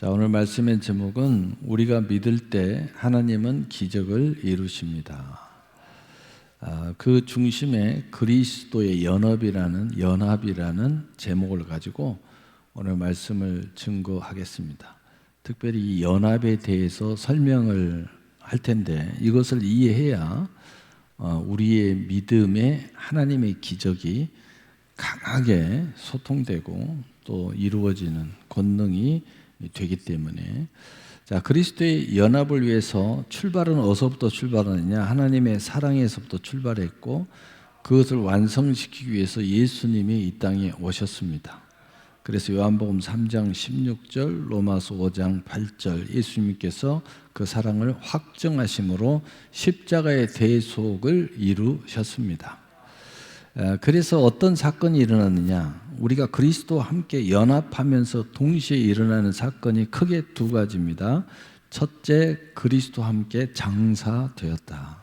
자, 오늘 말씀의 제목은 우리가 믿을 때 하나님은 기적을 이루십니다. 그 중심에 그리스도의 연합이라는 제목을 가지고 오늘 말씀을 증거하겠습니다. 특별히 이 연합에 대해서 설명을 할 텐데 이것을 이해해야 우리의 믿음에 하나님의 기적이 강하게 소통되고 또 이루어지는 권능이 되기 때문에, 자, 그리스도의 연합을 위해서 출발은 어디서부터 출발하느냐? 하나님의 사랑에서부터 출발했고 그것을 완성시키기 위해서 예수님이 이 땅에 오셨습니다. 그래서 요한복음 3장 16절, 로마서 5장 8절 예수님께서 그 사랑을 확증하심으로 십자가의 대속을 이루셨습니다. 그래서 어떤 사건이 일어났느냐? 우리가 그리스도와 함께 연합하면서 동시에 일어나는 사건이 크게 두 가지입니다. 첫째, 그리스도와 함께 장사되었다.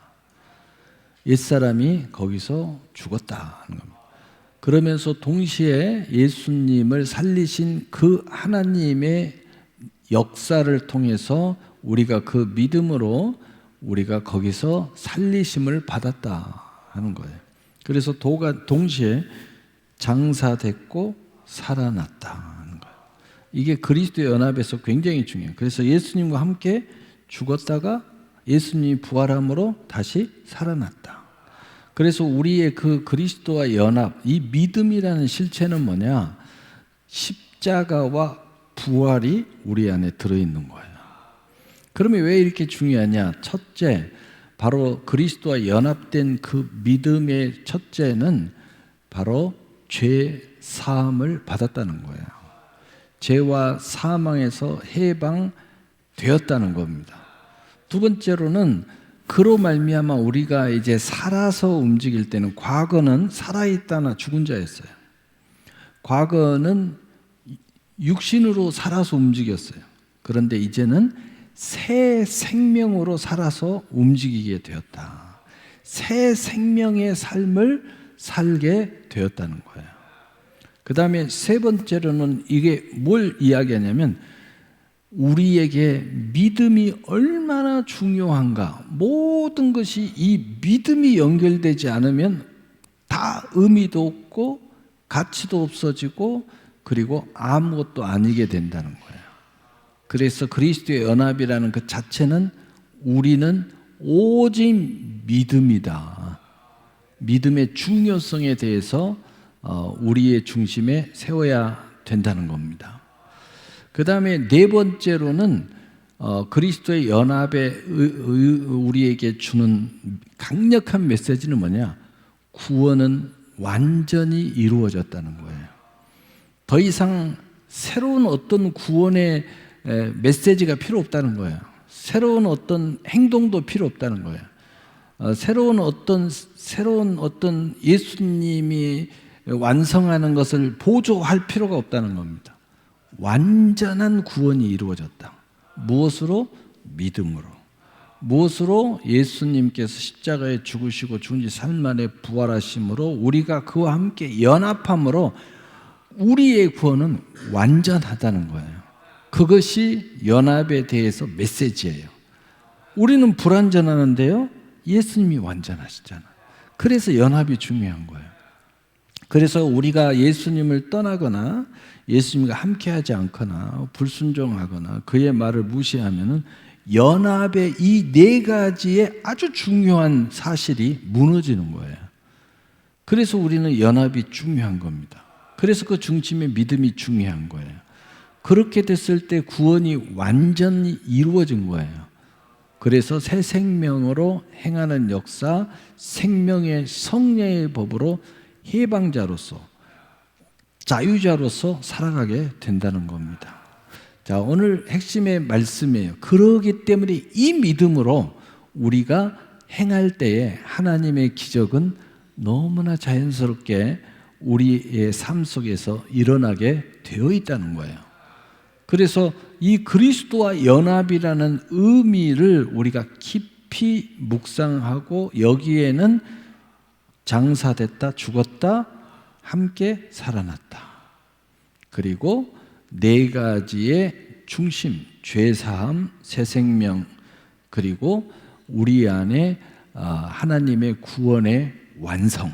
옛사람이 거기서 죽었다 하는 겁니다. 그러면서 동시에 예수님을 살리신 그 하나님의 역사를 통해서 우리가 그 믿음으로 우리가 거기서 살리심을 받았다 하는 거예요. 그래서 동시에 장사됐고 살아났다 하는 거예요. 이게 그리스도의 연합에서 굉장히 중요해요. 그래서 예수님과 함께 죽었다가 예수님이 부활함으로 다시 살아났다. 그래서 우리의 그 그리스도와 연합, 이 믿음이라는 실체는 뭐냐? 십자가와 부활이 우리 안에 들어있는 거예요. 그러면 왜 이렇게 중요하냐? 첫째, 바로 그리스도와 연합된 그 믿음의 첫째는 바로 죄 사함을 받았다는 거예요. 죄와 사망에서 해방되었다는 겁니다. 두 번째로는 그로 말미암아 우리가 이제 살아서 움직일 때는, 과거는 살아있다나 죽은 자였어요. 과거는 육신으로 살아서 움직였어요. 그런데 이제는 새 생명으로 살아서 움직이게 되었다. 새 생명의 삶을 살게 되었다는 거예요. 그 다음에 세 번째로는 이게 뭘 이야기하냐면 우리에게 믿음이 얼마나 중요한가. 모든 것이 이 믿음이 연결되지 않으면 다 의미도 없고 가치도 없어지고 그리고 아무것도 아니게 된다는 거예요. 그래서 그리스도의 연합이라는 그 자체는 우리는 오직 믿음이다. 믿음의 중요성에 대해서 우리의 중심에 세워야 된다는 겁니다. 그 다음에 네 번째로는 그리스도의 연합에 우리에게 주는 강력한 메시지는 뭐냐? 구원은 완전히 이루어졌다는 거예요. 더 이상 새로운 어떤 구원의 메시지가 필요 없다는 거예요. 새로운 어떤 행동도 필요 없다는 거예요. 새로운 어떤 예수님이 완성하는 것을 보조할 필요가 없다는 겁니다. 완전한 구원이 이루어졌다. 무엇으로? 믿음으로. 무엇으로? 예수님께서 십자가에 죽으시고 죽은 지 3일 만에 부활하심으로 우리가 그와 함께 연합함으로 우리의 구원은 완전하다는 거예요. 그것이 연합에 대해서 메시지예요. 우리는 불완전하는데요, 예수님이 완전하시잖아요. 그래서 연합이 중요한 거예요. 그래서 우리가 예수님을 떠나거나 예수님과 함께하지 않거나 불순종하거나 그의 말을 무시하면은 연합의 이 네 가지의 아주 중요한 사실이 무너지는 거예요. 그래서 우리는 연합이 중요한 겁니다. 그래서 그 중심에 믿음이 중요한 거예요. 그렇게 됐을 때 구원이 완전히 이루어진 거예요. 그래서 새 생명으로 행하는 역사, 생명의 성령의 법으로 해방자로서, 자유자로서 살아가게 된다는 겁니다. 자, 오늘 핵심의 말씀이에요. 그러기 때문에 이 믿음으로 우리가 행할 때에 하나님의 기적은 너무나 자연스럽게 우리의 삶 속에서 일어나게 되어 있다는 거예요. 그래서 이 그리스도와 연합이라는 의미를 우리가 깊이 묵상하고 여기에는 장사됐다, 죽었다, 함께 살아났다. 그리고 네 가지의 중심, 죄사함, 새 생명, 그리고 우리 안에 하나님의 구원의 완성,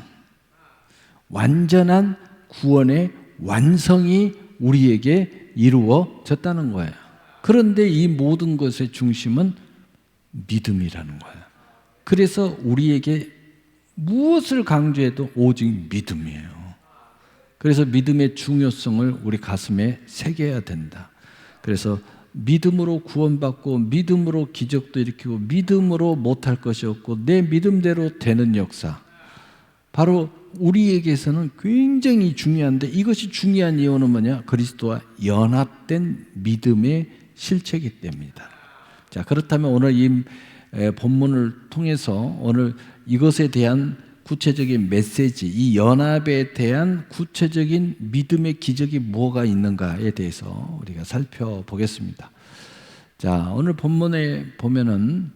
완전한 구원의 완성이 우리에게 이루어졌다는 거예요. 그런데 이 모든 것의 중심은 믿음이라는 거예요. 그래서 우리에게 무엇을 강조해도 오직 믿음이에요. 그래서 믿음의 중요성을 우리 가슴에 새겨야 된다. 그래서 믿음으로 구원받고 믿음으로 기적도 일으키고 믿음으로 못할 것이 없고 내 믿음대로 되는 역사, 바로 우리에게서는 굉장히 중요한데, 이것이 중요한 이유는 뭐냐? 그리스도와 연합된 믿음의 실체이기 때문이다. 자, 그렇다면 오늘 이 본문을 통해서 오늘 이것에 대한 구체적인 메시지, 이 연합에 대한 구체적인 믿음의 기적이 뭐가 있는가에 대해서 우리가 살펴보겠습니다. 자, 오늘 본문에 보면은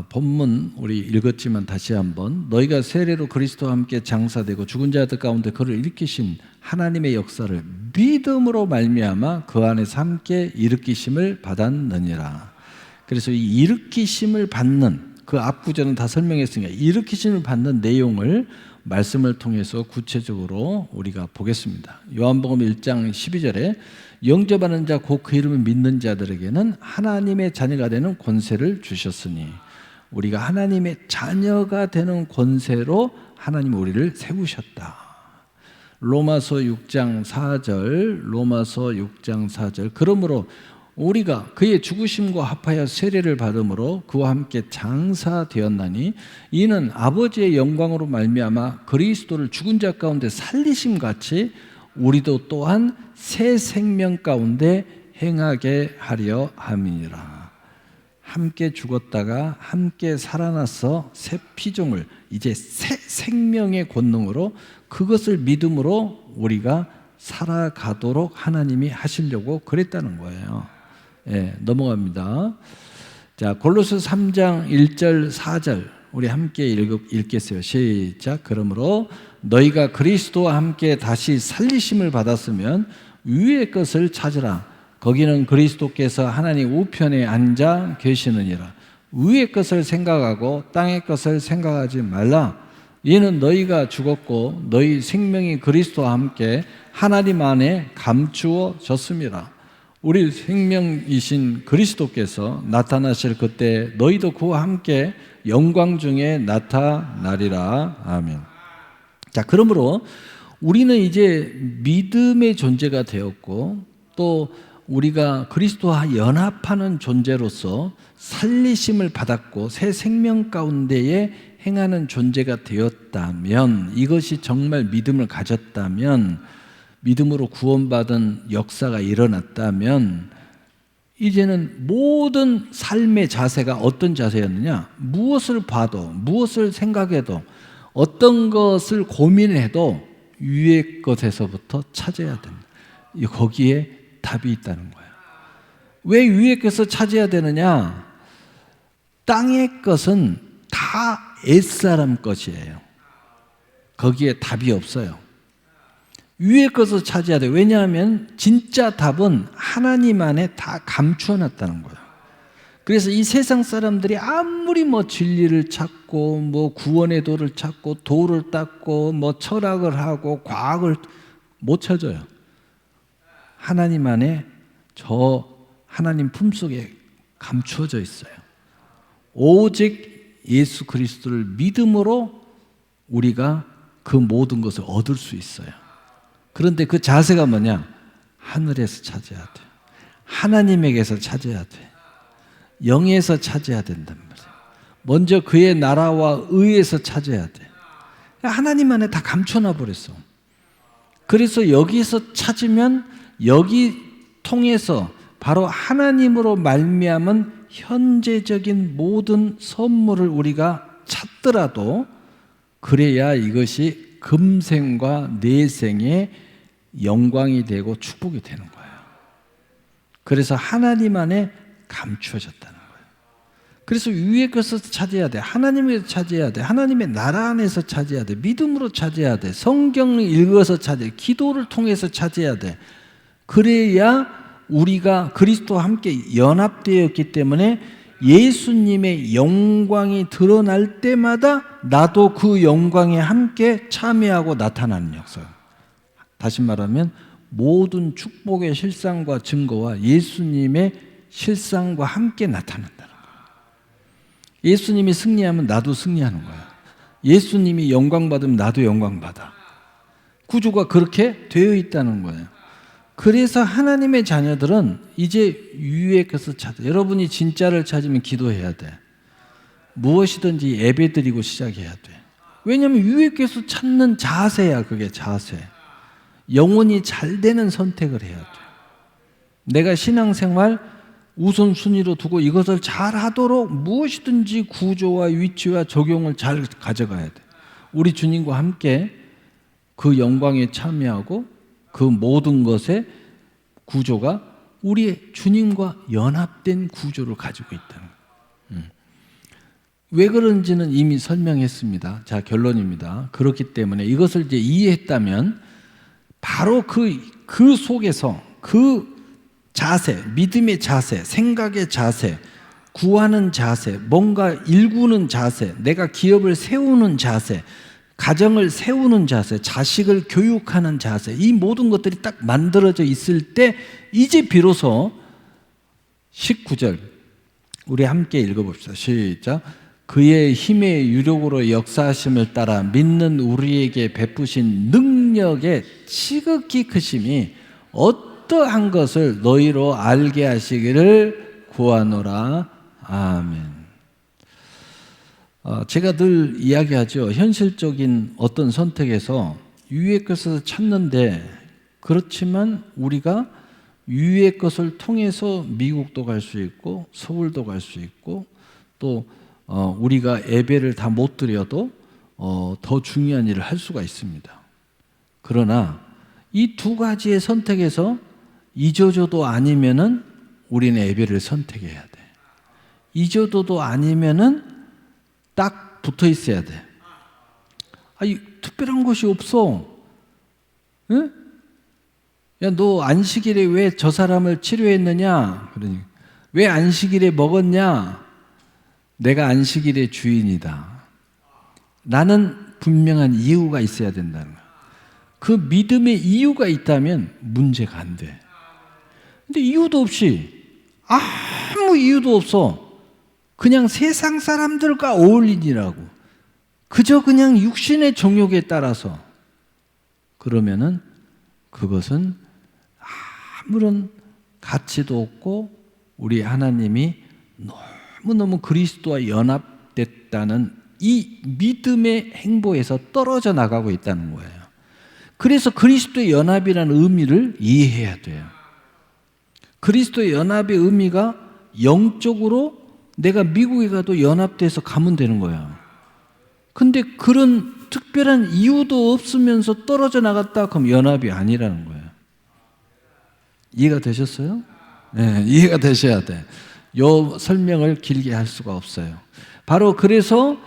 본문 우리 읽었지만 다시 한번, 너희가 세례로 그리스도와 함께 장사되고 죽은 자들 가운데 그를 일으키신 하나님의 역사를 믿음으로 말미암아 그 안에서 함께 일으키심을 받았느니라. 그래서 이 일으키심을 받는, 그 앞 구절은 다 설명했으니까 일으키심을 받는 내용을 말씀을 통해서 구체적으로 우리가 보겠습니다. 요한복음 1장 12절에 영접하는 자 곧 그 이름을 믿는 자들에게는 하나님의 자녀가 되는 권세를 주셨으니, 우리가 하나님의 자녀가 되는 권세로 하나님 우리를 세우셨다. 로마서 6장 4절, 로마서 6장 4절, 그러므로 우리가 그의 죽으심과 합하여 세례를 받음으로 그와 함께 장사되었나니 이는 아버지의 영광으로 말미암아 그리스도를 죽은 자 가운데 살리심 같이 우리도 또한 새 생명 가운데 행하게 하려 함이니라. 함께 죽었다가 함께 살아나서 새 피조물, 이제 새 생명의 권능으로 그것을 믿음으로 우리가 살아가도록 하나님이 하시려고 그랬다는 거예요. 예, 넘어갑니다. 자, 골로새 3장 1절 4절 우리 함께 읽겠어요. 시작. 그러므로 너희가 그리스도와 함께 다시 살리심을 받았으면 위의 것을 찾으라. 거기는 그리스도께서 하나님 우편에 앉아 계시느니라. 위의 것을 생각하고 땅의 것을 생각하지 말라. 이는 너희가 죽었고 너희 생명이 그리스도와 함께 하나님 안에 감추어졌음이라. 우리 생명이신 그리스도께서 나타나실 그때 너희도 그와 함께 영광 중에 나타나리라. 아멘. 자, 그러므로 우리는 이제 믿음의 존재가 되었고, 또 우리가 그리스도와 연합하는 존재로서 살리심을 받았고 새 생명 가운데에 행하는 존재가 되었다면, 이것이 정말 믿음을 가졌다면, 믿음으로 구원받은 역사가 일어났다면, 이제는 모든 삶의 자세가 어떤 자세였느냐? 무엇을 봐도, 무엇을 생각해도, 어떤 것을 고민해도 위의 것에서부터 찾아야 됩니다. 거기에 답이 있다는 거예요. 왜 위의 것을 찾아야 되느냐? 땅의 것은 다 옛사람 것이에요. 거기에 답이 없어요. 위의 것을 찾아야 돼요. 왜냐하면 진짜 답은 하나님 안에 다 감추어 놨다는 거예요. 그래서 이 세상 사람들이 아무리 진리를 찾고 구원의 도를 찾고 도를 닦고 철학을 하고 과학을 못 찾아요. 하나님 안에 저 하나님 품속에 감추어져 있어요. 오직 예수 그리스도를 믿음으로 우리가 그 모든 것을 얻을 수 있어요. 그런데 그 자세가 뭐냐? 하늘에서 찾아야 돼. 하나님에게서 찾아야 돼. 영에서 찾아야 된단 말이에요. 먼저 그의 나라와 의에서 찾아야 돼. 하나님 안에 다 감춰놔 버렸어. 그래서 여기서 찾으면 여기 통해서 바로 하나님으로 말미암은 현재적인 모든 선물을 우리가 찾더라도, 그래야 이것이 금생과 내생의 영광이 되고 축복이 되는 거예요. 그래서 하나님 안에 감추어졌다는 거예요. 그래서 위의 것을 찾아야 돼. 하나님에서 찾아야 돼. 하나님의 나라 안에서 찾아야 돼. 믿음으로 찾아야 돼. 성경을 읽어서 찾아야 돼. 기도를 통해서 찾아야 돼. 그래야 우리가 그리스도와 함께 연합되어 있기 때문에 예수님의 영광이 드러날 때마다 나도 그 영광에 함께 참여하고 나타나는 역사. 다시 말하면 모든 축복의 실상과 증거와 예수님의 실상과 함께 나타난다는 거예요. 예수님이 승리하면 나도 승리하는 거야. 예수님이 영광 받으면 나도 영광 받아. 구조가 그렇게 되어 있다는 거예요. 그래서 하나님의 자녀들은 이제 유의 것을 찾아. 여러분이 진짜를 찾으면 기도해야 돼. 무엇이든지 예배드리고 시작해야 돼. 왜냐하면 유의 것을 찾는 자세야. 그게 자세. 영혼이 잘 되는 선택을 해야 돼. 내가 신앙생활 우선순위로 두고 이것을 잘 하도록 무엇이든지 구조와 위치와 적용을 잘 가져가야 돼. 우리 주님과 함께 그 영광에 참여하고 그 모든 것의 구조가 우리 주님과 연합된 구조를 가지고 있다는 거예요. 왜 그런지는 이미 설명했습니다. 자, 결론입니다. 그렇기 때문에 이것을 이제 이해했다면 바로 그 속에서 그 자세, 믿음의 자세, 생각의 자세, 구하는 자세, 뭔가 일구는 자세, 내가 기업을 세우는 자세, 가정을 세우는 자세, 자식을 교육하는 자세, 이 모든 것들이 딱 만들어져 있을 때 이제 비로소 19절 우리 함께 읽어봅시다. 시작. 그의 힘의 유력으로 역사하심을 따라 믿는 우리에게 베푸신 능력의 지극히 크심이 어떠한 것을 너희로 알게 하시기를 구하노라. 아멘. 제가 늘 이야기하죠. 현실적인 어떤 선택에서 유의 것을 찾는데, 그렇지만 우리가 유의 것을 통해서 미국도 갈 수 있고 서울도 갈 수 있고 또 우리가 예배를 다 못 드려도 더 중요한 일을 할 수가 있습니다. 그러나 이 두 가지의 선택에서 이조조도 아니면은 우리는 예배를 선택해야 돼. 이조도도 아니면은 딱 붙어 있어야 돼. 특별한 것이 없어. 응? 야, 너 안식일에 왜 저 사람을 치료했느냐? 그러니 왜 안식일에 먹었냐? 내가 안식일의 주인이다. 나는 분명한 이유가 있어야 된다는 거야. 그 믿음의 이유가 있다면 문제가 안 돼. 근데 이유도 없이, 아무 이유도 없어. 그냥 세상 사람들과 어울리니라고. 그저 그냥 육신의 정욕에 따라서. 그러면은 그것은 아무런 가치도 없고 우리 하나님이 너무너무 그리스도와 연합됐다는 이 믿음의 행보에서 떨어져 나가고 있다는 거예요. 그래서 그리스도의 연합이라는 의미를 이해해야 돼요. 그리스도의 연합의 의미가 영적으로 내가 미국에 가도 연합돼서 가면 되는 거야. 근데 그런 특별한 이유도 없으면서 떨어져 나갔다 그럼 연합이 아니라는 거예요. 이해가 되셨어요? 네, 이해가 되셔야 돼. 요 설명을 길게 할 수가 없어요. 바로 그래서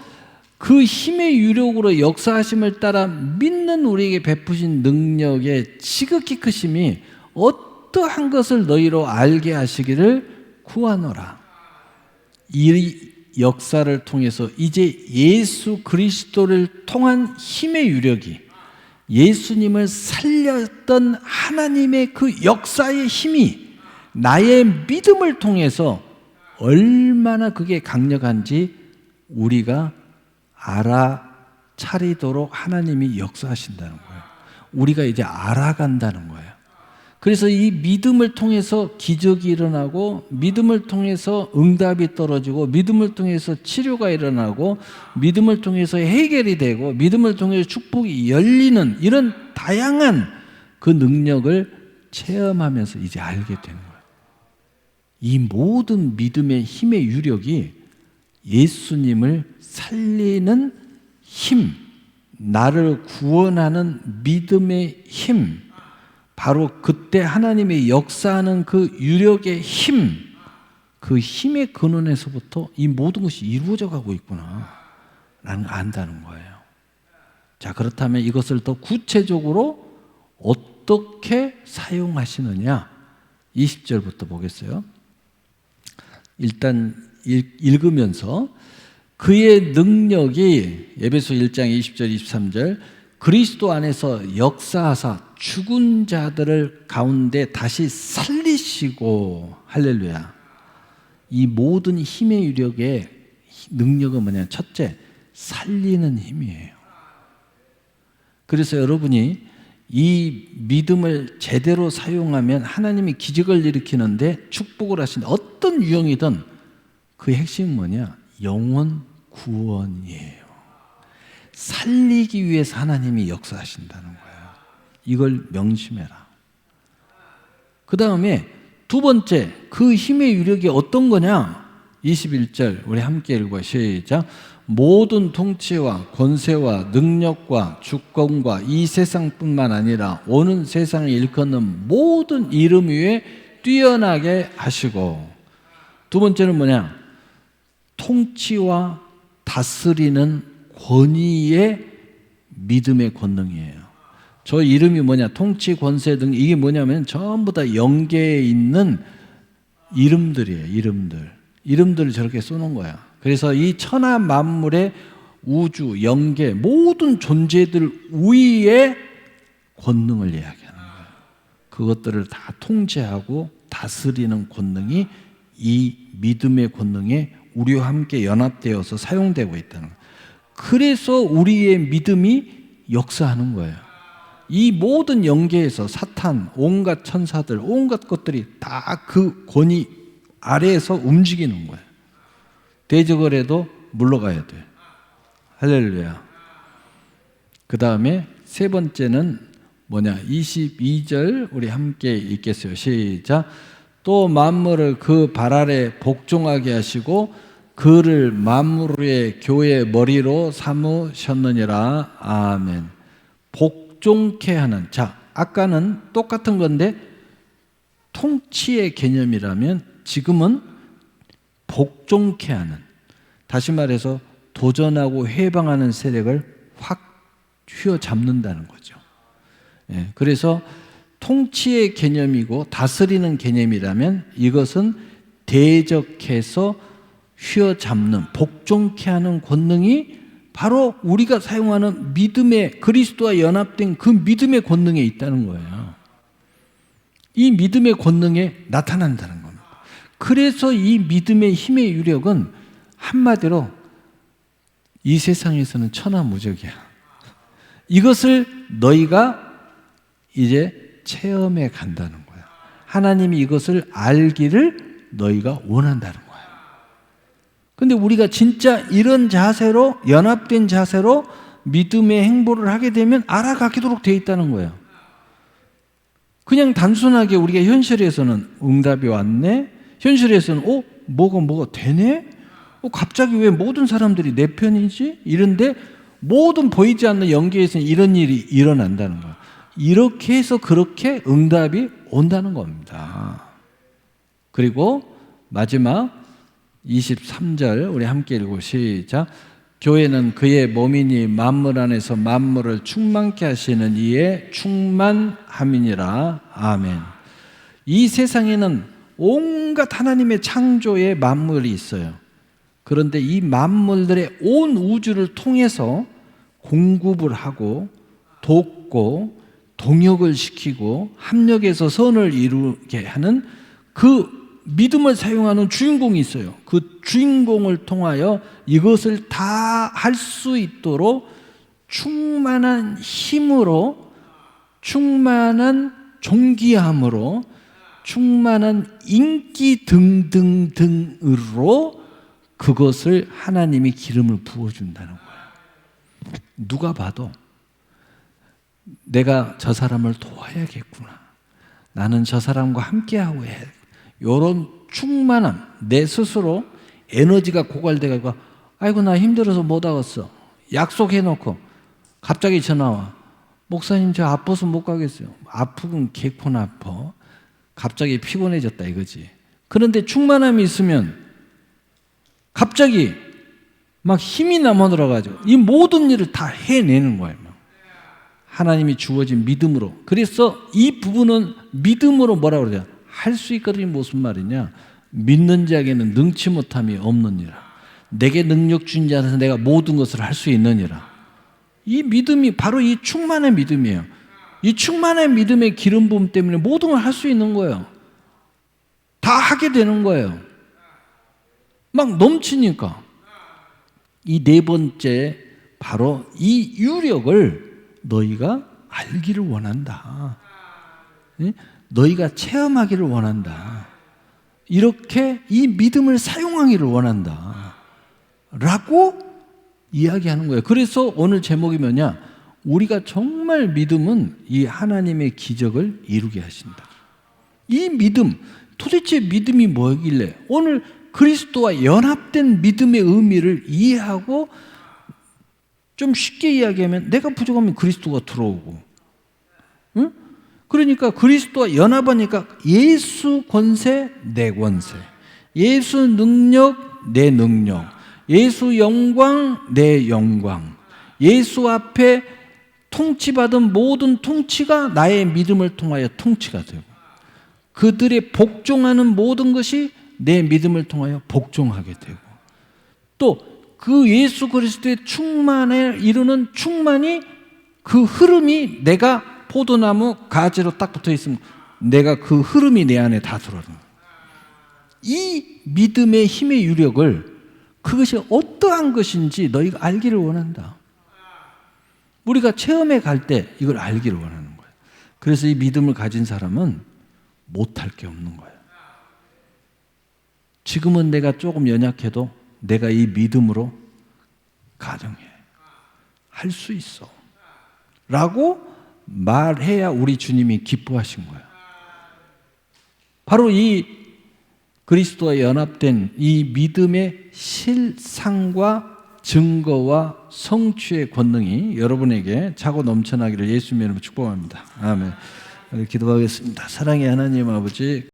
그 힘의 유력으로 역사하심을 따라 믿는 우리에게 베푸신 능력의 지극히 크심이 어떠한 것을 너희로 알게 하시기를 구하노라. 이 역사를 통해서 이제 예수 그리스도를 통한 힘의 유력이, 예수님을 살렸던 하나님의 그 역사의 힘이 나의 믿음을 통해서 얼마나 그게 강력한지 우리가 알아차리도록 하나님이 역사하신다는 거예요. 우리가 이제 알아간다는 거예요. 그래서 이 믿음을 통해서 기적이 일어나고, 믿음을 통해서 응답이 떨어지고, 믿음을 통해서 치료가 일어나고, 믿음을 통해서 해결이 되고, 믿음을 통해서 축복이 열리는 이런 다양한 그 능력을 체험하면서 이제 알게 되는 거예요. 이 모든 믿음의 힘의 유력이 예수님을 살리는 힘, 나를 구원하는 믿음의 힘, 바로 그때 하나님의 역사하는 그 유력의 힘, 그 힘의 근원에서부터 이 모든 것이 이루어져 가고 있구나 라는 걸 안다는 거예요. 자, 그렇다면 이것을 더 구체적으로 어떻게 사용하시느냐, 20절부터 보겠어요. 일단 읽으면서 그의 능력이 에베소 1장 20절 23절 그리스도 안에서 역사하사 죽은 자들을 가운데 다시 살리시고 할렐루야. 이 모든 힘의 유력의 능력은 뭐냐? 첫째, 살리는 힘이에요. 그래서 여러분이 이 믿음을 제대로 사용하면 하나님이 기적을 일으키는데 축복을 하신다. 어떤 유형이든 그 핵심은 뭐냐? 영혼 구원이에요. 살리기 위해서 하나님이 역사하신다는 거예요. 이걸 명심해라. 그 다음에 두 번째, 그 힘의 유력이 어떤 거냐? 21절 우리 함께 읽어요. 시작. 모든 통치와 권세와 능력과 주권과 이 세상뿐만 아니라 오는 세상을 일컫는 모든 이름 위에 뛰어나게 하시고, 두 번째는 뭐냐? 통치와 다스리는 권위의 믿음의 권능이에요. 저 이름이 뭐냐? 통치, 권세 등 이게 뭐냐면 전부 다 영계에 있는 이름들이에요. 이름들을 저렇게 써놓은 거야. 그래서 이 천하 만물의 우주, 영계 모든 존재들 위에 권능을 이야기하는 거예요. 그것들을 다 통제하고 다스리는 권능이 이 믿음의 권능에 우리와 함께 연합되어서 사용되고 있다는 거예요. 그래서 우리의 믿음이 역사하는 거예요. 이 모든 영계에서 사탄, 온갖 천사들, 온갖 것들이 다 그 권위 아래에서 움직이는 거예요. 대적을 해도 물러가야 돼. 할렐루야. 그 다음에 세 번째는 뭐냐? 22절 우리 함께 읽겠어요. 시작. 또 만물을 그 발 아래 복종하게 하시고 그를 만물의 교회의 머리로 삼으셨느니라. 아멘. 복종케 하는. 자, 아까는 똑같은 건데 통치의 개념이라면 지금은 복종케 하는, 다시 말해서 도전하고 해방하는 세력을 확 휘어잡는다는 거죠. 예, 그래서 통치의 개념이고 다스리는 개념이라면 이것은 대적해서 휘어잡는, 복종케 하는 권능이 바로 우리가 사용하는 믿음의, 그리스도와 연합된 그 믿음의 권능에 있다는 거예요. 이 믿음의 권능에 나타난다는 겁니다. 그래서 이 믿음의 힘의 유력은 한마디로 이 세상에서는 천하무적이야. 이것을 너희가 이제 체험해 간다는 거야. 하나님이 이것을 알기를 너희가 원한다는 거야. 근데 우리가 진짜 이런 자세로, 연합된 자세로 믿음의 행보를 하게 되면 알아가도록 되어 있다는 거예요. 그냥 단순하게 우리가 현실에서는 응답이 왔네? 현실에서는 뭐가 되네? 갑자기 왜 모든 사람들이 내 편이지? 이런데 모든 보이지 않는 영계에서는 이런 일이 일어난다는 거예요. 이렇게 해서 그렇게 응답이 온다는 겁니다. 그리고 마지막 23절 우리 함께 읽고 시작. 교회는 그의 몸이니 만물 안에서 만물을 충만케 하시는 이의 충만함이니라. 아멘. 이 세상에는 온갖 하나님의 창조의 만물이 있어요. 그런데 이 만물들의 온 우주를 통해서 공급을 하고 돕고 동역을 시키고 합력해서 선을 이루게 하는 그 믿음을 사용하는 주인공이 있어요. 그 주인공을 통하여 이것을 다 할 수 있도록 충만한 힘으로, 충만한 존귀함으로, 충만한 인기 등등등으로 그것을 하나님이 기름을 부어준다는 거예요. 누가 봐도 내가 저 사람을 도와야겠구나. 나는 저 사람과 함께하고 해야 돼. 이런 충만함, 내 스스로 에너지가 고갈돼가지고 아이고 나 힘들어서 못 하겠어. 약속해놓고 갑자기 전화와. 목사님 저 아파서 못 가겠어요. 아프긴 개콘 아파. 갑자기 피곤해졌다 이거지. 그런데 충만함이 있으면 갑자기 막 힘이 남아들어가지고 이 모든 일을 다 해내는 거예요. 하나님이 주어진 믿음으로. 그래서 이 부분은 믿음으로 뭐라고 그러죠? 할 수 있거든요. 무슨 말이냐? 믿는 자에게는 능치 못함이 없느니라. 내게 능력 준 자는 내가 모든 것을 할 수 있느니라. 이 믿음이 바로 이 충만의 믿음이에요. 이 충만의 믿음의 기름 부음 때문에 모든 걸 할 수 있는 거예요. 다 하게 되는 거예요. 막 넘치니까. 이 네 번째, 바로 이 유력을 너희가 알기를 원한다. 너희가 체험하기를 원한다. 이렇게 이 믿음을 사용하기를 원한다. 라고 이야기하는 거예요. 그래서 오늘 제목이 뭐냐? 우리가 정말 믿음은 이 하나님의 기적을 이루게 하신다. 이 믿음, 도대체 믿음이 뭐길래 오늘 그리스도와 연합된 믿음의 의미를 이해하고 좀 쉽게 이야기하면 내가 부족하면 그리스도가 들어오고, 응? 그러니까 그리스도와 연합하니까 예수 권세 내 권세, 예수 능력 내 능력, 예수 영광 내 영광, 예수 앞에 통치받은 모든 통치가 나의 믿음을 통하여 통치가 되고, 그들의 복종하는 모든 것이 내 믿음을 통하여 복종하게 되고, 또 그 예수 그리스도의 충만에 이루는 충만이, 그 흐름이 내가 포도나무 가지로 딱 붙어 있으면 내가 그 흐름이 내 안에 다 들어오는 거예요. 이 믿음의 힘의 유력을, 그것이 어떠한 것인지 너희가 알기를 원한다. 우리가 체험에 갈 때 이걸 알기를 원하는 거예요. 그래서 이 믿음을 가진 사람은 못할 게 없는 거예요. 지금은 내가 조금 연약해도 내가 이 믿음으로 가정해. 할 수 있어. 라고 말해야 우리 주님이 기뻐하신 거예요. 바로 이 그리스도와 연합된 이 믿음의 실상과 증거와 성취의 권능이 여러분에게 차고 넘쳐나기를 예수님의 이름으로 축복합니다. 아멘. 기도하겠습니다. 사랑의 하나님 아버지,